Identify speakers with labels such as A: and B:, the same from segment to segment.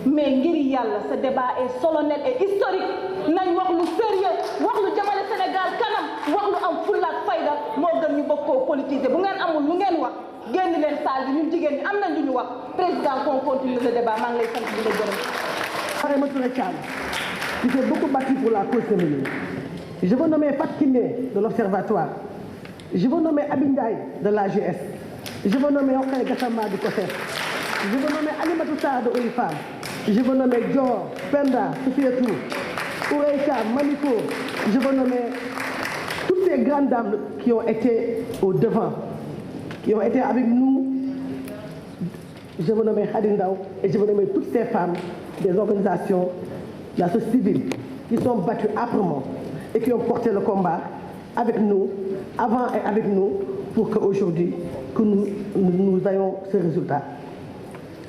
A: mais ngir yàlla ce débat est solennel et historique nañ wax lu sérieux wax lu jëmale Sénégal kanam wax lu am fulla ak fayda moo gën ñu bëgg koo politiser bu ngeen amul lu ngeen wax génn leen salle bi ñun jigéen ñi am nañ lu ñu wax président qu'on continue le débat maa ngi lay sant di la gërëm.
B: Mariama Touré Thiam, qui s'est beaucoup battu pour la cause féminine. Je veux nommer Fatou Kiné de l'Observatoire. Je veux nommer Abindaï de l'AGS. Je veux nommer Okay Gassama du COSEF. Je veux nommer Alimatou Sarr de OIFAM. Je veux nommer Dior, Penda, Sofiatou, Oureika, Maniko. Je veux nommer toutes ces grandes dames qui ont été au devant, qui ont été avec nous. Je veux nommer Khadindao et je veux nommer toutes ces femmes des organisations de la société civile qui sont battues âprement et qui ont porté le combat avec nous, avant et avec nous, pour qu'aujourd'hui, que nous ayons ce résultat.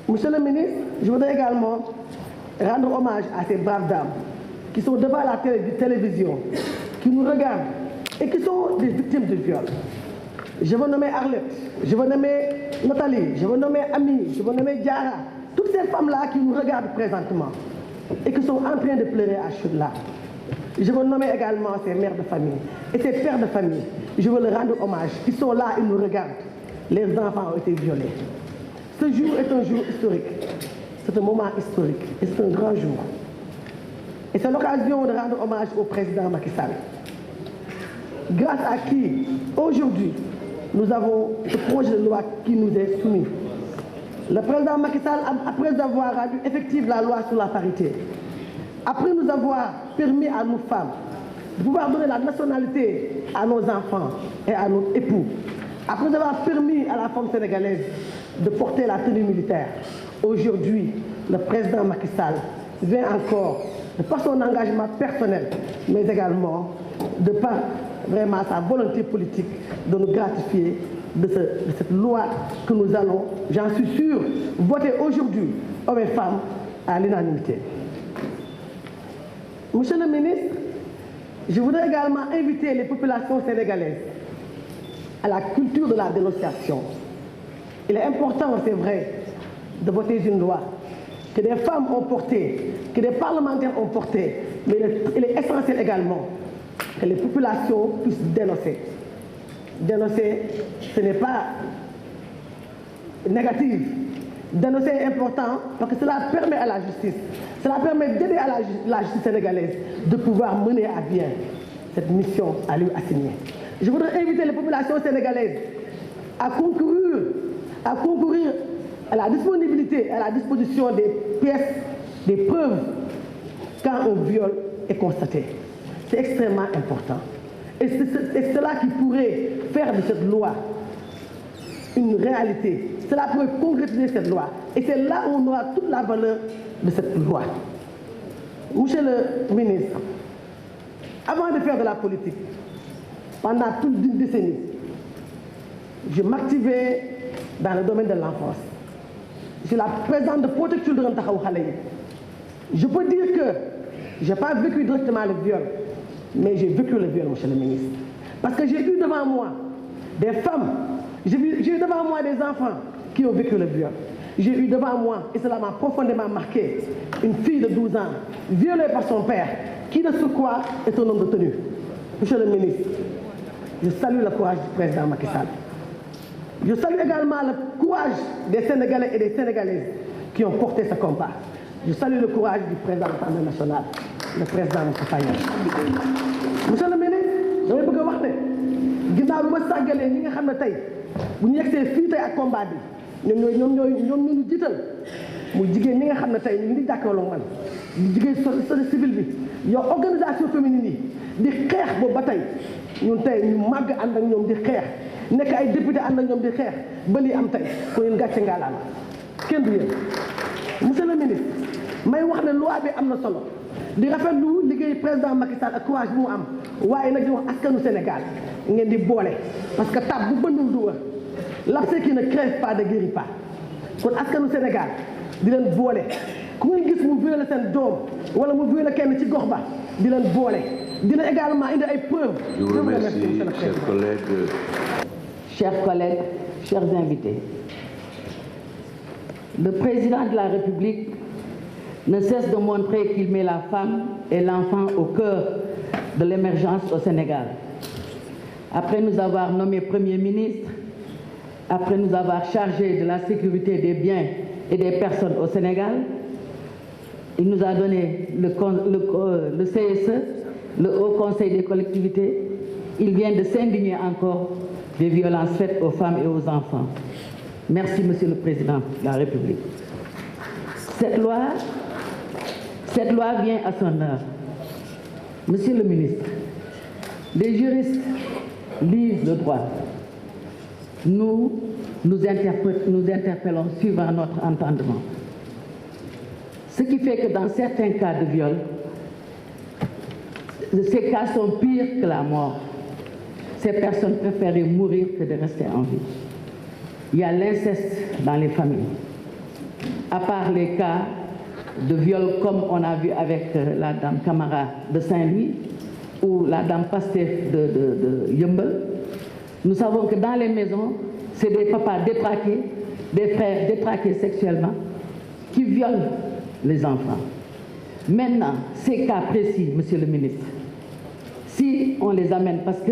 B: Monsieur le ministre, je voudrais également rendre hommage à ces braves dames qui sont devant la télévision, qui nous regardent et qui sont des victimes de viol. Je veux nommer Arlette, je veux nommer Nathalie, je veux nommer Ami, je veux nommer Diara, toutes ces femmes-là qui nous regardent présentement et qui sont en train de pleurer à chaudes larmes. Je veux nommer également ces mères de famille et ces pères de famille. Je veux leur rendre hommage. Ils sont là, ils nous regardent. Leurs enfants ont été violés. Ce jour est un jour historique. C'est un moment historique et c'est un grand jour. Et c'est l'occasion de rendre hommage au président Macky Sall, grâce à qui, aujourd'hui, nous avons ce projet de loi qui nous est soumis. Le président Macky Sall, après avoir rendu effective la loi sur la parité, après nous avoir permis à nos femmes de pouvoir donner la nationalité à nos enfants et à nos époux, après nous avoir permis à la femme sénégalaise de porter la tenue militaire, aujourd'hui, le président Macky Sall vient encore, de par son engagement personnel, mais également de par vraiment sa volonté politique de nous gratifier de cette loi que nous allons, j'en suis sûr, voter aujourd'hui, hommes et femmes, à l'unanimité. Monsieur le ministre, je voudrais également inviter les populations sénégalaises à la culture de la dénonciation. Il est important, c'est vrai, de voter une loi que des femmes ont portée, que des parlementaires ont portée, mais il est essentiel également que les populations puissent dénoncer. Dénoncer, ce n'est pas négatif. Dénoncer est important parce que cela permet à la justice, cela permet d'aider à la justice sénégalaise de pouvoir mener à bien cette mission à lui assignée. Je voudrais inviter les populations sénégalaises à concourir à la disponibilité, à la disposition des pièces, des preuves quand un viol est constaté. C'est extrêmement important. Et c'est cela qui pourrait faire de cette loi une réalité. Cela pourrait concrétiser cette loi. Et c'est là où on aura toute la valeur de cette loi. Monsieur le ministre, avant de faire de la politique, pendant toute une décennie, je m'activais dans le domaine de l'enfance. Je suis la présidente de Protection de Rantahaou Khalaye. Je peux dire que je n'ai pas vécu directement le viol, mais j'ai vécu le viol, monsieur le ministre. Parce que j'ai eu devant moi des femmes, j'ai eu devant moi des enfants qui ont vécu le viol. J'ai eu devant moi, et cela m'a profondément marqué, une fille de 12 ans, violée par son père, qui de surcroît est un homme de tenue. Monsieur le ministre, je salue le courage du président Macky Sall. Je salue également le courage des Sénégalais et des Sénégalaises qui ont porté ce combat. Je salue le courage du président de l'Assemblée nationale, le président Moustapha Niasse. Monsieur le ministre, je vais vous dire que ginnaaw bi ma sàggalee ñi nga xam ne tey bu ñu yegsee fii tey ak combat bi ñoom ñu jiital muy jigéen ñi nga xam ne tey ñu ngi jàkkaarloo man di jigéen société civile bi yow organisation féminine yi di xeex boobu ba tey ñun tey ñu màgg ànd ak ñoom di xeex nekk ay député ànd ak ñoom di xeex ba lii am tey ko yéen gàcce ngaalaama kenn du yéen. Monsieur le ministre, may wax ne loi bi am na solo di rafetlu liggéey président Macky Sall ak courage bu mu am waaye nag di wax askanu Sénégal ngeen di boole parce que tab bu bëndul du wër l'abcès qui ne crève pas ne guérit pas kon askanu Sénégal di leen boole ku ngeen gis mu violé seen doom wala mu violé kenn ci gox ba di leen boole dina également indi ay preuves.
C: Je vous remercie, chers collègues.
D: Chers collègues, chers invités, le président de la République ne cesse de montrer qu'il met la femme et l'enfant au cœur de l'émergence au Sénégal. Après nous avoir nommé Premier ministre, après nous avoir chargé de la sécurité des biens et des personnes au Sénégal, il nous a donné le CSE, le Haut Conseil des collectivités. Il vient de s'indigner encore des violences faites aux femmes et aux enfants. Merci, Monsieur le Président de la République. Cette loi vient à son heure. Monsieur le ministre, les juristes lisent le droit. Nous interpellons suivant notre entendement. Ce qui fait que dans certains cas de viol, ces cas sont pires que la mort. Ces personnes préfèrent mourir que de rester en vie. Il y a l'inceste dans les familles. À part les cas de viol comme on a vu avec la dame Camara de Saint-Louis ou la dame Pastef de Yeumbeul, nous savons que dans les maisons, c'est des papas détraqués, des frères détraqués sexuellement qui violent les enfants. Maintenant, ces cas précis, Monsieur le ministre, si on les amène, parce que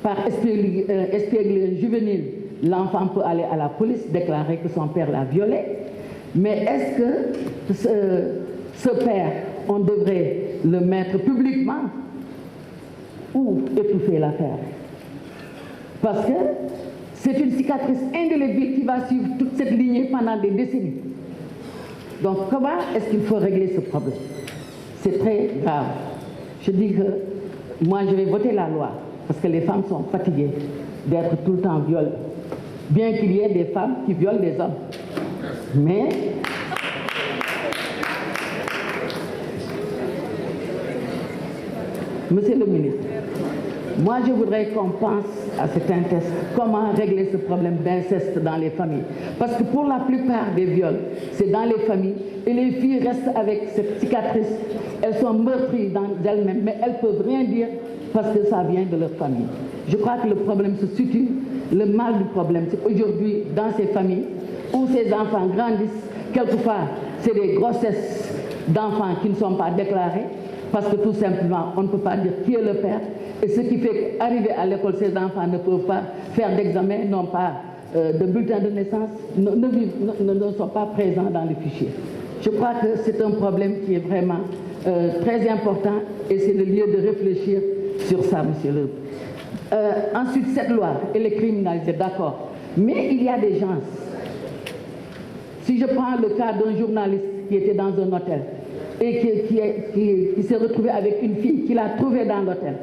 D: par espièglerie juvénile, l'enfant peut aller à la police déclarer que son père l'a violé, mais est-ce que ce père, on devrait le mettre publiquement ou étouffer l'affaire? Parce que c'est une cicatrice indélébile qui va suivre toute cette lignée pendant des décennies. Donc comment est-ce qu'il faut régler ce problème? C'est très grave. Je dis que moi je vais voter la loi parce que les femmes sont fatiguées d'être tout le temps violées. Bien qu'il y ait des femmes qui violent des hommes. Mais Monsieur le ministre, moi je voudrais qu'on pense à cet inceste, comment régler ce problème d'inceste dans les familles. Parce que pour la plupart des viols, c'est dans les familles et les filles restent avec cette cicatrice. Elles sont meurtries dans elles-mêmes, mais elles ne peuvent rien dire parce que ça vient de leur famille. Je crois que le problème se situe, le mal du problème, c'est aujourd'hui dans ces familles où ces enfants grandissent. Quelquefois, c'est des grossesses d'enfants qui ne sont pas déclarées parce que tout simplement, on ne peut pas dire qui est le père. Et ce qui fait qu'arriver à l'école, ces enfants ne peuvent pas faire d'examen, n'ont pas de bulletin de naissance, ne sont pas présents dans le fichier. Je crois que c'est un problème qui est vraiment très important et c'est le lieu de réfléchir sur ça, monsieur le. Ensuite, cette loi, elle est criminalisée, d'accord. Mais il y a des gens. Si je prends le cas d'un journaliste qui était dans un hôtel et qui s'est retrouvé avec une fille qu'il a trouvée dans l'hôtel,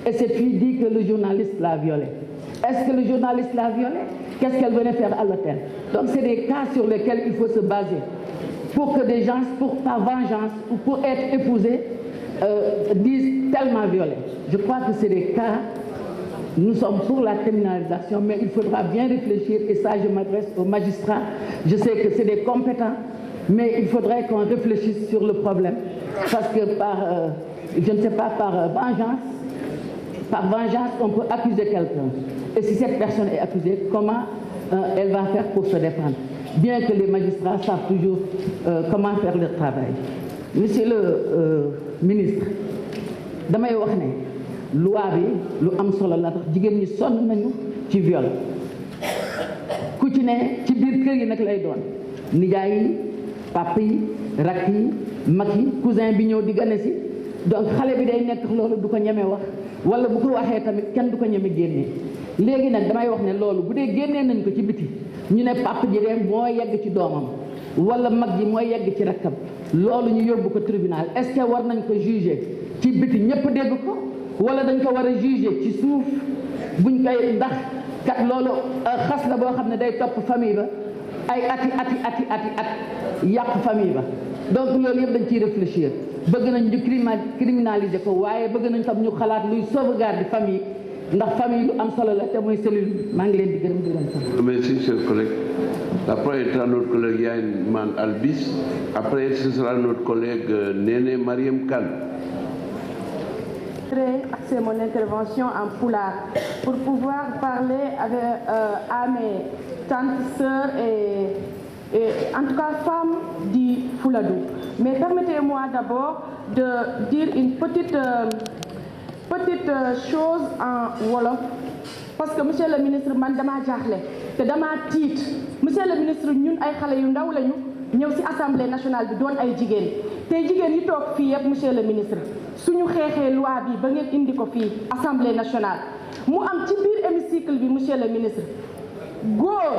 D: et cette fille dit que le journaliste l'a violée. Est-ce que le journaliste l'a violée? Qu'est-ce qu'elle venait faire à l'hôtel? Donc c'est des cas sur lesquels il faut se baser pour que des gens, par vengeance ou pour être épousés, disent tellement violé. Je crois que c'est des cas, nous sommes pour la criminalisation, mais il faudra bien réfléchir, et ça je m'adresse aux magistrats. Je sais que c'est des compétents, mais il faudrait qu'on réfléchisse sur le problème. Parce que je ne sais pas, par vengeance, on peut accuser quelqu'un. Et si cette personne est accusée, comment elle va faire pour se défendre? Bien que les magistrats savent toujours comment faire leur travail. Monsieur le ministre, damay wax ne loi bi lu am solo la tax jigéen ñi sonn nañu ci viol ku ci ne ci biir kër yi nag lay doon nijaay yi papa yi rakk yi mag yi cousin bi ñëw di gane si donc xale bi day nekk loolu du ko ñeme wax wala bu ko waxee tamit kenn du ko ñeme génnee léegi nag damay wax ne loolu bu dee génnee nañ ko ci biti ñu ne papa ji de moo yegg ci doomam wala mag ji moo yegg ci rakkam loolu ñu yóbbu ko tribunal est-ce que war nañ ko juger ci biti ñëpp dégg ko wala dañ ko war a juger ci suuf buñ koy ndax kat loolu xas la boo xam ne day topp famille ba ay ati yàq famille ba donc loolu yëpp dañ ciy réfléchir bëgg nañ ñu criminaliser ko waaye bëgg nañ tam ñu xalaat luy sauvegarde famille ndax famille lu am solo la te mooy cellule maa ngi leen di gërëm di leen sant.
C: Merci, cher collègue. La parole est à notre collègue Yaïn Man Albis. Après, ce sera notre collègue Néné Mariam Kane.
E: Je voudrais axer mon intervention en pulaar pour pouvoir parler à mes tantes, sœurs et et en tout cas femme du Fouladou. Mais permettez-moi d'abord de dire une petite chose en wolof, parce que monsieur le ministre man dama jaaxle te dama tiit. Monsieur le ministre ñun ay xale yu ndaw lañu ñëw ci assemblée nationale bi doon ay jigéen tey jigéen yi toog fii yëpp monsieur le ministre suñu xeexee loi bi ba ngeen indi ko fii assemblée nationale mu am ci biir hémicycle bi monsieur le ministre góor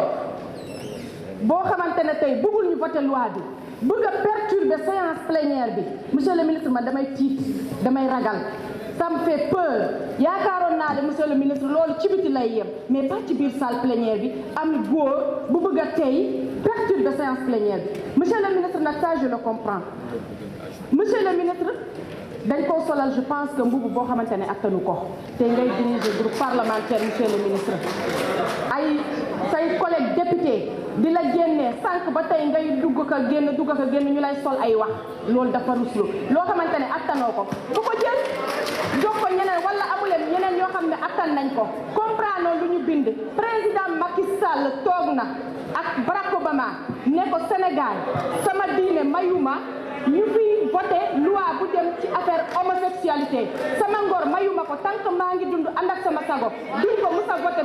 E: boo xamante ne tey bëggul ñu voter loi bi bëgg a perturber séance plénière bi monsieur le ministre man damay tiit damay ragal. Ça me fait peur yaakaaroon naa de monsieur le ministre loolu ci biti lay yem mais pas ci biir salle plénière bi am góor bu bëgg a tey perturber séance plénière bi monsieur le ministre nag ça je le comprends monsieur le ministre dañ koo solal je pense que mbubu boo xamante ne attanu ko te ngay diriger groupe parlementaire monsieur le ministre ay say collègues députés di la génnee sànq ba tey ngay dugg ko génn ñu lay sol ay wax loolu dafa ruslu loo xamante ne attanoo ko bu ko jël jox ko ñeneen wala amuleen ñeneen ñoo xam ne attan nañ ko comprendre lu ñu bind président Macky Sall toog na ak Barack Obama ne ko Sénégal sama diine mayuma ñu fi voté loi bu dem ci affaire homosexualité sama ngor mayuma ko tant que maa ngi dund ànd ak sama sago duñ ko mus a voté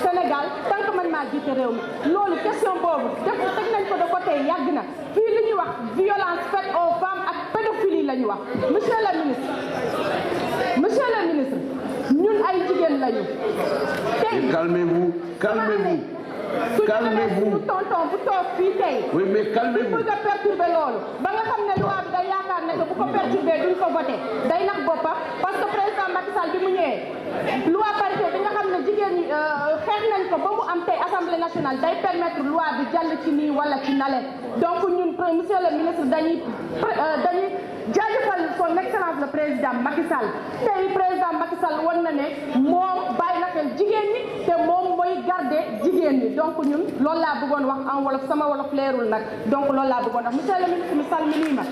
E: Sénégal tant que man maa jiite réew mi loolu question boobu def teg nañ ko de côté yàgg na fii li ñuy wax violence faite aux femmes ak pédophilie la ñu wax monsieur le ministre ñun ay jigéen lañu tey
C: calmez-vous
E: suñu tonton bu toog fii tey
C: oui mais calmez-vous
E: bëgg a perturber loolu ba nga xam ne loi bi day yaakaar ne que bu ko perturber duñ ko voté day nax boppam parce que président Macky Sall bi mu ñëwee loi parité bi nga xam ne jigéen ñi xeex nañ ko ba mu am tey assemblée nationale day permettre loi bi jàll ci nii wala ci nale donc ñun monsieur le ministre dañuy jaajëfal son excellence le président Macky Sall tey président Macky Sall wan na ne moom bàyyi na xel jigéen ñi te moom mooy garder jigéen ñi donc ñun loolu laa bëggoon wax en wolof sama wolof leerul nag donc loolu laa bëggoon wax monsieur le ministre mi salminima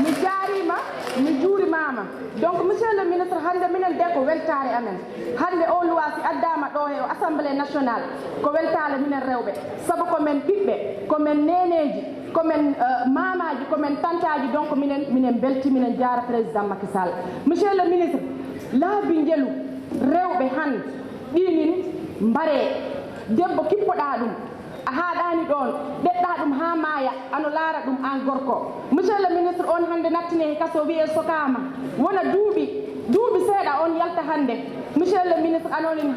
E: mi jaarima mi juurimama donc monsieur le ministre hande minen de ko weltare amen hande o loi si addama ɗo e assemblée nationale ko weltare minen rewɓe saabu komin ɓiɓɓe komin neneji komin mamaji komin tantaji donc minen belti minen jaara président Macky Sall monsieur le ministre laabi jelu rewɓe han ɗinin mbare debbo kippoɗa ɗum a haɗani ɗon ɗeɗɗa ɗum ha maaya ano laara ɗum an gorko monsieur le ministre on hande nattine kaso wiye sokama wona duuɓi seeɗa on yalta hande monsieur le ministre anonin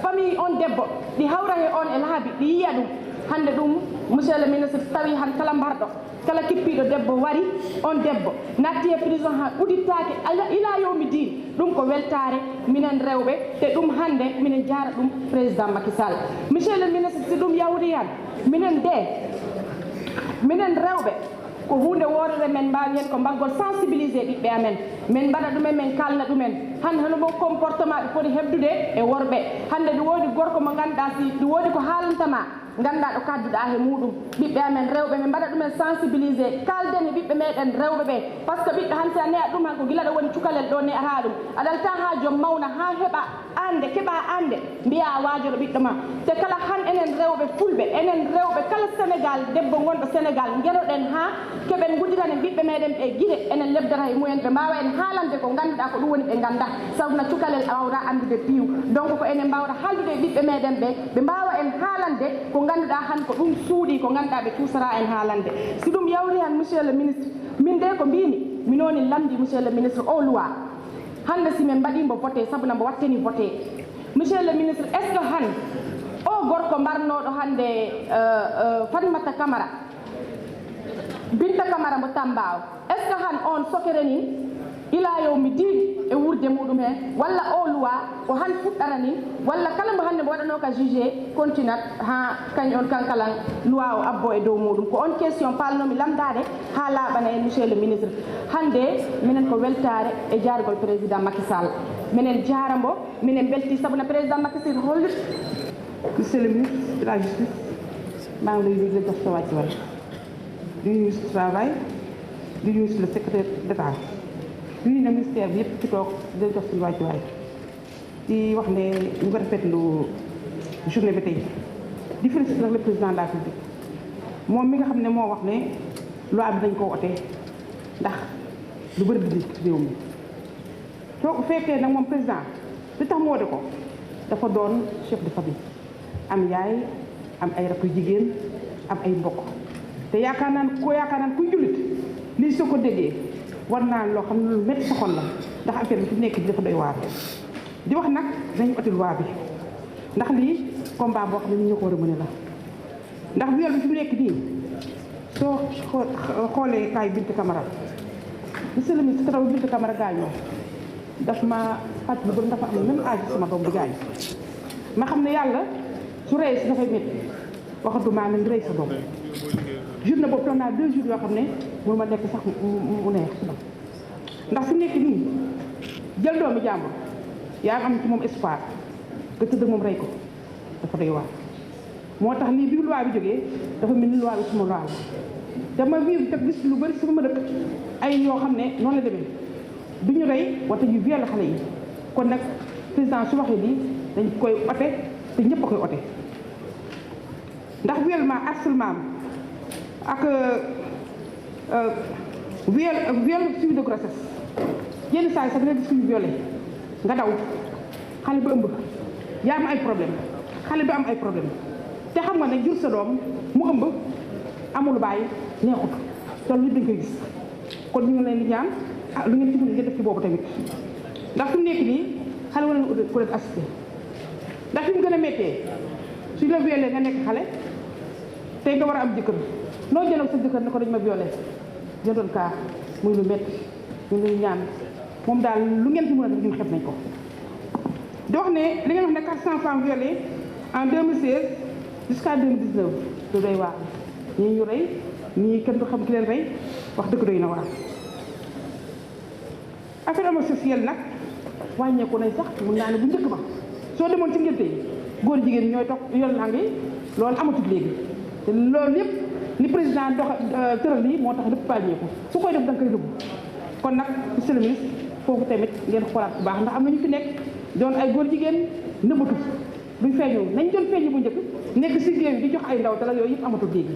E: famille on debbo ɗi hawra he on e laabi ɗi yiya ɗum hande ɗum monsieur le ministre tawi han kala mbarɗo kala kippiɗo debbo wari on debbo natti e prison ha udittake ila yawmi din ɗum ko weltare minen rewɓe te ɗum hande minen jaara ɗum président Macky Sall monsieur le ministre si ɗum yawri han minen rewɓe ko hunde worere men mbawi hen ko mbaggol sensibilisé ɓiɓɓe amen min mbaɗa ɗumen min kalna ɗumen hande hono mo comportement ɗi foti hebdude e worɓe hande ɗi woodi gorko mo ganduɗa si ɗi woodi ko haalantama ganduɗa ɗo kadduɗa he muɗum ɓiɓɓe amen rewɓe min mbaɗa ɗumen sensibilisé kalden e ɓiɓɓe meɗen rewɓe ɓe par ce que ɓiɓɓe han si a neya ɗum han ko guila ɗo woni cukalel ɗo ne'ata ɗum aɗalta ha joom mawna ha heeɓa ande keɓa ande mbiya a waajoɗo ɓiɗɗo ma te kala han enen rewɓe fulɓe enen rewɓe kala Sénégal debbo gonɗo Sénégal gueɗoɗen ha keɓen guddiran ɓiɓɓe meɗen ɓe guiɗe enen lebdata e mumen ɓe mbawa en haalande ko ganduɗa ko ɗum woni ɓe ganda sawna cukalel awra andude piiw donc ko enen mbawra haaldude e ɓiɓɓe meɗen ɓe mbawa en haalande ko ganduɗa han ko ɗum suuɗi ko ganduɗa ɓe tusara en haalande si ɗum yawri han monsieur le ministre min de ko mbimi minoni lamdi monsieur le ministre o loi hande si min mbaɗimo voté saabu namo watteni voté monsieur le ministre est ce que han o gorko mbarnoɗo hande Fatmata Camara Binta Camara mo Tambao est ce que han on sokerenin ila yawmi din e wurde muɗum he walla o loi ko han fuɗɗara ni walla kala mo hande mo waɗano ka jugé continue ha kañ on kankalan loi o abbo e dow muɗum ko on question palnomi lamdade ha laaɓana en monsieur le ministre hande minen ko weltare e jaargol président Macky Sall minen jarambo minen belti sabuna président Macky Sall holli monsieur le ministre de la justice maa ngi lay nuyu jox sa wàccuwaay di nuyu ministre du travail di nuyu le secrétaire d'État di nuyu ministère bi yëpp ci toog di jox suñu wàccuwaay di wax ne ñu ko rafetlu journée bi tey di féliciter nag le président de la République moom mi nga xam ne moo wax ne loi bi dañ ko wote ndax lu bëri di réew mi soo fekkee nag moom président li tax mu wote ko dafa doon chef de famille am yaay am ay rakk yu jigéen am ay mbokk te yaakaar naan kuy jullit lii soo ko déggee war naa loo xam ne lu métti sa xol la ndax affaire bi fi nekk bi dafa doy waar di wax nag dañu oti loi bi ndax lii combat boo xam ne ñu ko war a mën la ndax viol bi fi mu nekk nii soo xoolee kaay Binta Camara monsieur le ministre taw Binta Camara gaañoo daf ma fàttali ba dafa am même âge sama doom bi gaañ ma xam ne yàlla su rey si dafay métti waxatuma ne rey sa doom journée boobu toog naa 2 jours yoo xam ne mënu ma nekk sax mu neex si man ndax su nekk nii jël doomi jàmbur yaa am ci moom espoir nga tëdd moom rey ko dafa doy waar moo tax lii bi loi bi jógee dafa mel ni loi bi suma loi la te ma vivre te gis lu bëri si ma dëkk ay yoo xam ne noonu la demee du ñu rey wante ñu violé xale yi kon nag président su waxee lii dañ koy ote te ñëpp a koy ote ndax violement harcèlement ak viol suivi de grossesse yenn saa yi sax dina gis kuñu violé nga daw xale bi ëmb yaa am ay problème xale bi am ay problème te xam nga ne jur sa doom mu ëmb amul bàyyi neexut te lu dañ koy gis kon ñu ngi leen di ñaan lu ngeen ci mën ngeen def ci boobu tamit ndax fi mu nekk nii xale wala ku leen assisté ndax fi mu gën a méttee suñ la violé nga nekk xale tey nga war a am jëkkër noo jëloon sa jëkkër ne ko dañ ma violé jëndoon kaa muy lu métti ñu ngi ñaan moom daal lu ngeen ci mën a def ñun xeb nañ ko di wax ne li ngeen wax ne 400 femmes violées en 2016 jusqu'à 2019 lu doy waar ñii ñu rey ñii kenn du xam ki leen rey wax dëgg doy na waar affaire homosexuelle nag wàññeeku nañ sax mun naa ne bu njëkk ba soo demoon ci ngénte yi góor jigéen ñooy toog yor lang yi loolu amatul léegi te loolu yëpp li président tëral lii moo tax lépp wàññeeku su koy def da nga koy dugg kon nag monsieur le ministre foofu tamit ngeen xoolaat bu baax ndax am na ñu fi nekk doon ay góor jigéen nëbbatu duñ feeñoo nañ doon feeñu bu njëkk nekk si géew di jox ay ndaw te la yooyu yëpp amatul léegi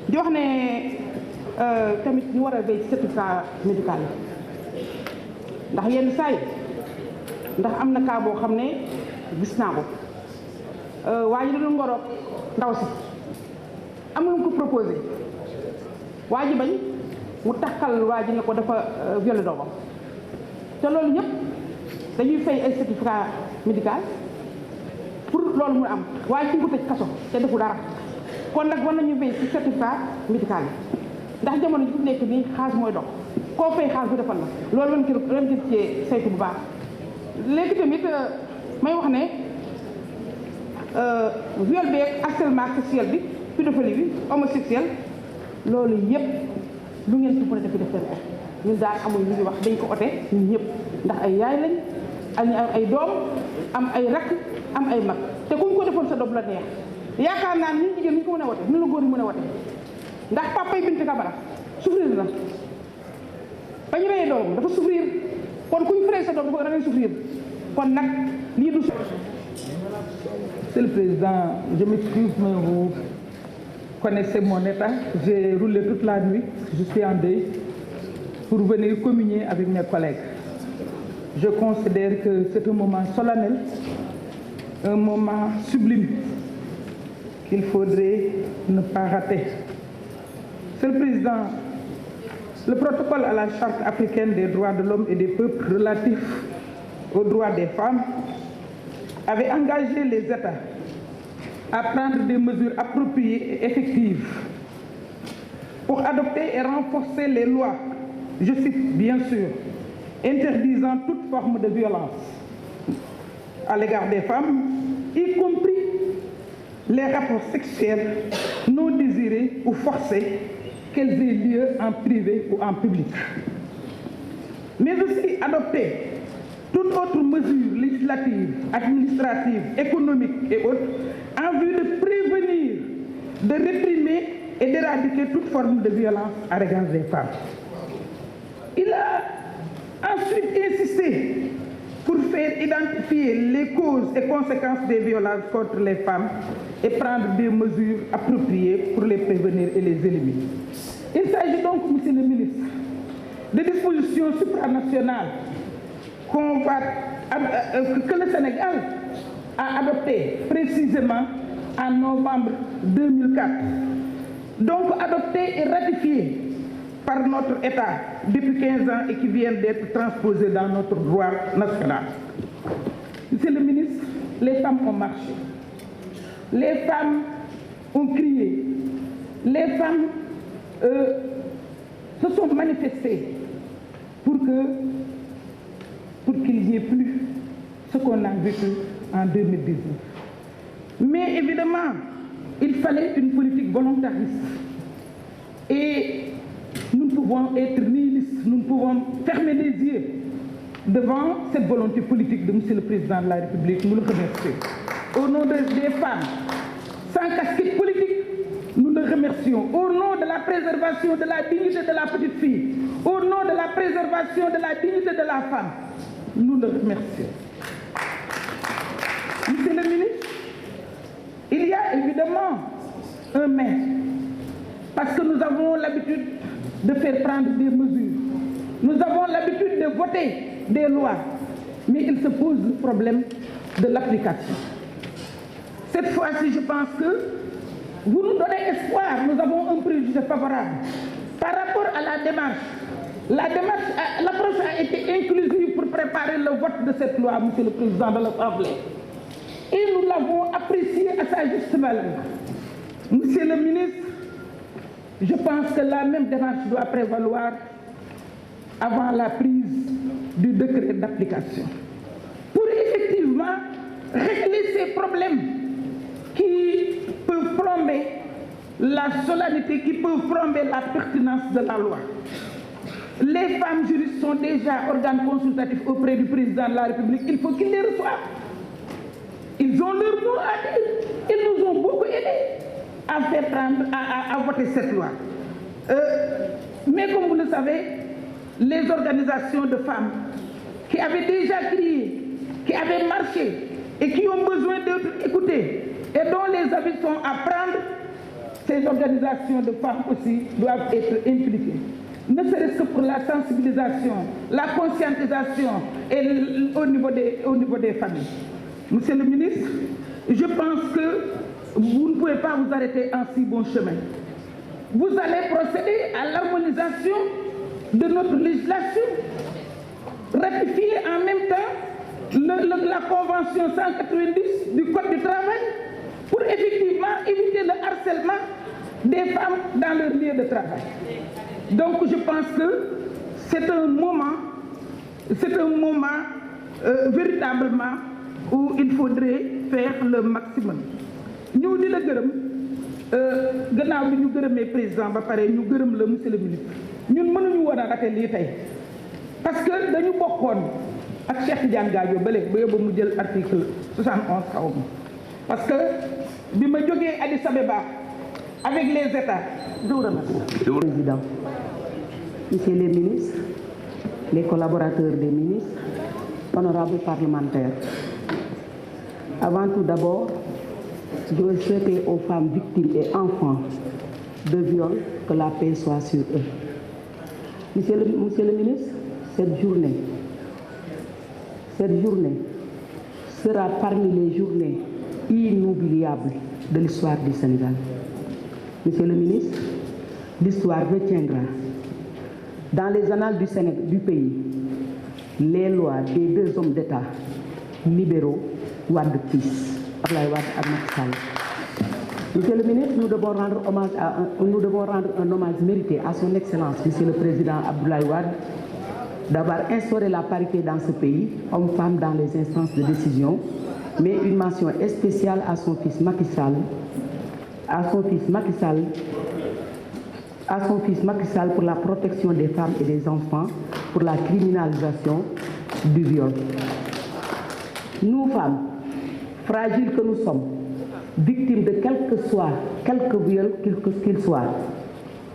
E: di wax ne tamit ñu war a béy ci certificat médical yi ndax yenn saa yi ndax am na cas boo xam ne gis naa ko waa ji da doon ngoroog ndaw si am lu ko proposé waa ji bañ mu takkal waa ji ne ko dafa violé doomam te loolu yëpp dañuy fay ay certificat médical pour loolu mu am waaye ci ko tëj kaso te defu dara kon nag war nañu béy ci certificat médical yi ndax jamono ji nekk nii xaalis mooy dox koo fay xaalis bu defal la loolu lan ci saytu bu baax léegi tamit may wax ne viol beeg harcèlement sexuel bi pédophilie bi homosexuel loolu yëpp lu ngeen ci mën a def leen ko ñun daal amul lu ñuy wax dañ ko ote ñun ñëpp ndax ay yaay lañ am ay doom am ay rakk am ay mag te ku ñu ko defoon sa doom la neex yaakaar naa ni jigéen ñu ko mën a wote ñu la góor yi mën a wote ndax papa yi Binta Camara souffrir na ba ñu reyee doom dafa souffrir kon ku ñu feree sa doom dafa da ngay souffrir kon nag lii du.
F: Monsieur le Président, je m'excuse, mais vous connaissez mon état. J'ai roulé toute la nuit, je suis en deuil, pour venir communier avec mes collègues. Je considère que c'est un moment solennel, un moment sublime qu'il faudrait ne pas rater. Monsieur le Président, le protocole à la Charte africaine des droits de l'homme et des peuples relatif aux droits des femmes avait engagé les États à prendre des mesures appropriées et effectives pour adopter et renforcer les lois, je cite bien sûr, interdisant toute forme de violence à l'égard des femmes, y compris les rapports sexuels non désirés ou forcés, qu'elles aient lieu en privé ou en public. Mais aussi adopter toute autre mesure législative, administrative, économique et autres en vue de prévenir, de réprimer et d'éradiquer toute forme de violence à l'égard des femmes. Il a ensuite insisté pour faire identifier les causes et conséquences des violences contre les femmes et prendre des mesures appropriées pour les prévenir et les éliminer. Il s'agit donc, Monsieur le ministre, de dispositions supranationales que le Sénégal a adoptées précisément en novembre 2004. Donc adoptées et ratifiées par notre État depuis 15 ans et qui viennent d'être transposées dans notre droit national. Monsieur le ministre, les femmes ont marché, les femmes ont crié, les femmes se sont manifestées pour qu'il n'y ait plus ce qu'on a vécu en 2019. Mais évidemment, il fallait une politique volontariste. Et nous ne pouvons être nihilistes, nous ne pouvons fermer les yeux devant cette volonté politique de M. le Président de la République. Nous le remercions. Au nom des femmes, sans casquette politique, nous le remercions. Au nom de la préservation de la dignité de la petite fille, au nom de la préservation de la dignité de la femme, nous le remercions. Monsieur le ministre, il y a évidemment un mais, parce que nous avons l'habitude de faire prendre des mesures. Nous avons l'habitude de voter des lois, mais il se pose le problème de l'application. Cette fois-ci, je pense que vous nous donnez espoir, nous avons un préjugé favorable. Par rapport à la démarche, l'approche a été inclusive pour préparer le vote de cette loi, Monsieur le Président de l'Assemblée. Et nous l'avons apprécié à sa juste valeur. Monsieur le ministre, je pense que la même démarche doit prévaloir avant la prise du décret d'application. Pour effectivement régler ces problèmes qui peuvent plomber la solennité, qui peuvent plomber la pertinence de la loi. Les femmes juristes sont déjà organes consultatifs auprès du Président de la République. Il faut qu'ils les reçoivent. Ils ont leur mot à dire. Ils nous ont beaucoup aidés à faire prendre, à voter cette loi. Mais comme vous le savez, les organisations de femmes qui avaient déjà crié, qui avaient marché et qui ont besoin d'être écoutées et dont les avis sont à prendre, ces organisations de femmes aussi doivent être impliquées. Ne serait-ce que pour la sensibilisation, la conscientisation et au niveau des familles. Monsieur le ministre, je pense que vous ne pouvez pas vous arrêter en si bon chemin. Vous allez procéder à l'harmonisation de notre législation, ratifier en même temps la Convention 190 du Code du travail pour effectivement éviter le harcèlement des femmes dans leur lieu de travail. Donc je pense que c'est un moment véritablement où il faudrait faire le maximum. Nous di la gërëm gannaaw bi ñu gërëmee président ba pare ñu gërëm la monsieur le ministre ñun mënuñu woon a raté lii tey parce que dañu bokkoon ak Cheikh Tidiane Gadio ba léegi ba yóbbu mu jël article 71 xaw ma parce que bi ma jógee Addis Abeba avec les États.
G: Président, Monsieur les ministres, les collaborateurs des ministres, honorables parlementaires, avant tout d'abord, je veux souhaiter aux femmes victimes et enfants de viol que la paix soit sur eux. Monsieur le ministre, cette journée sera parmi les journées inoubliables de l'histoire du Sénégal. Monsieur le ministre, l'histoire retiendra dans les annales du pays les lois des deux hommes d'État libéraux, Wade fils, Abdoulaye Wade et Macky Sall. Monsieur le ministre, nous devons rendre un hommage mérité à son Excellence, Monsieur le Président Abdoulaye Wade, d'avoir instauré la parité dans ce pays, hommes-femmes dans les instances de décision, mais une mention spéciale à son fils Macky Sall, pour la protection des femmes et des enfants, pour la criminalisation du viol. Nous, femmes, fragiles que nous sommes, victimes de quelque viol qu'il soit,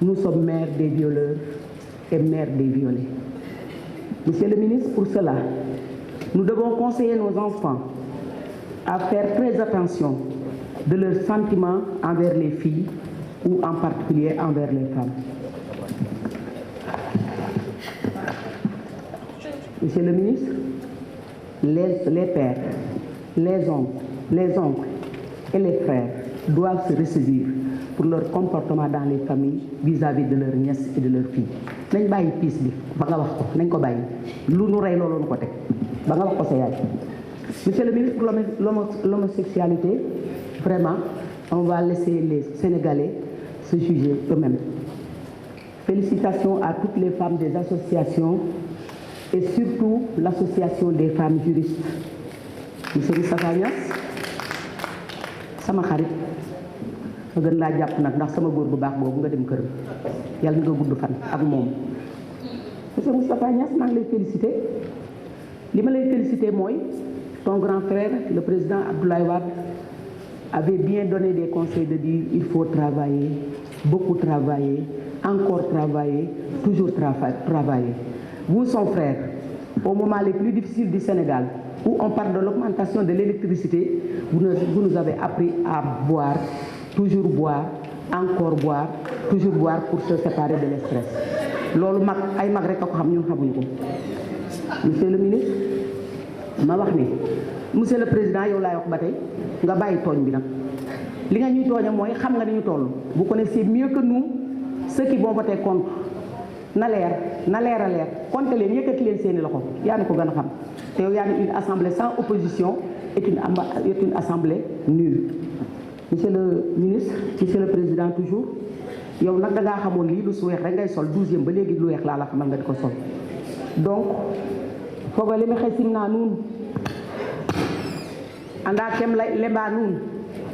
G: nous sommes mères des violeurs et mères des violés. Monsieur le ministre, pour cela, Nous devons conseiller nos enfants à faire très attention de leurs sentiments envers les filles ou en particulier envers les femmes. Monsieur le ministre, les pères, les oncles et les frères doivent se ressaisir pour leur comportement dans les familles vis-à-vis de leurs nièces et de leurs filles. nañ bàyyi piis bi ba nga wax ko nañ ko bàyyi lu nu rey loolu nu ko teg ba nga wax ko sa yaay. Monsieur le ministre, pour l'homosexualité, vraiment, on va laisser les Sénégalais se juger eux-mêmes. Félicitations à toutes les femmes des associations et surtout l'association des femmes juristes. Monsieur Moustapha Niasse, sama xarit ma gën laa jàpp nag ndax sama góor bu baax boobu nga dem këram yàlla nga gudd fan ak moom. Monsieur Moustapha Niasse, maa ngi lay félicité li ma lay félicité mooy ton grand frère, le président Abdoulaye Wade, avait bien donné des conseils de dire il faut travailler, beaucoup travailler, encore travailler, toujours travailler. Vous, son frère, au moment les plus difficiles du Sénégal, où on parle de l'augmentation de l'électricité, vous nous avez appris à boire, toujours boire, encore boire, toujours boire pour se séparer de l'estress. Loolu mag ay mag rek a ko xam ñun xamuñu ko. Monsieur le ministre, ma wax ni monsieur le président yow laay wax ba tey nga bàyyi tooñ bi nag li nga ñuy tooña mooy xam nga ni ñu toll. Vous connaissez mieux que nous ceux qui vont voter contre. na leer a leer compte leen yëkkati leen seeni loxo yaa ni ko gën a xam te yow yaa ni une assemblée sans opposition est une assemblée nulle. Monsieur le ministre, monsieur le président toujours yow nag da ngaa xamoon lii lu su weex rek ngay sol 12e ba léegi lu weex laa la xamal nga di ko sol. Donc fogole mi xey simna nuun anda kem lemba nuun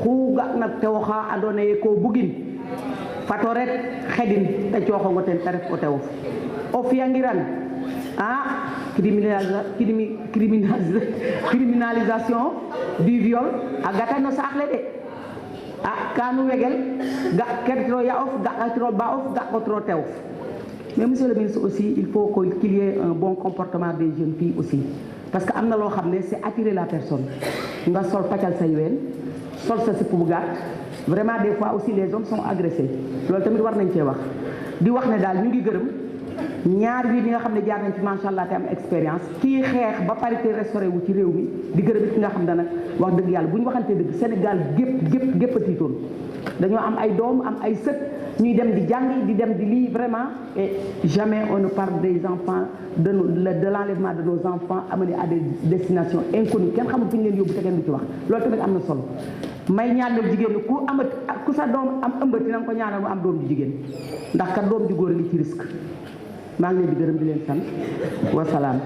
G: xu ga nak te waxa andona ye ko bugin fato ret xedin te coxongo ten te ref o tewof o fiyangiran criminalisation du viol a gata no saax le de kanu wegel ga ketro ya of ga ketro ba of ga ketro tewof. Mais monsieur le ministre aussi, il faut qu'il y ait un bon comportement des jeunes filles aussi. Parce que amna lo xamné c'est attirer la personne. Nga sol paccal sa yuen, sol sa sipu bu gatt. Vraiment des fois aussi les hommes sont agressés. Lolou tamit war nañ ci wax. Di wax né dal ñu ngi gëreum ñaar wi nga xamné jaar nañ ci machallah té am expérience ki xex ba parité restauré wu ci réew mi di gëreum ki nga xam dana wax deug yalla buñ waxanté deug Sénégal gep a tiitoon. Dañoo am ay doom am ay sët ñuy dem di jàngi di dem di lii vraiment et jamais on ne parle des enfants de l'enlèvement de nos enfants amenés à des destinations inconnues kenn xamul fi ñu leen yóbbu te kenn du ci wax loolu tamit am na solo may ñaanal jigéen ñi ku sa doom am ëmbati na nga ko ñaanal mu am doom ju jigéen ndax kat doom ju góor a ngi ci risque maa ngi leen di gërëm di leen sant wasalaam.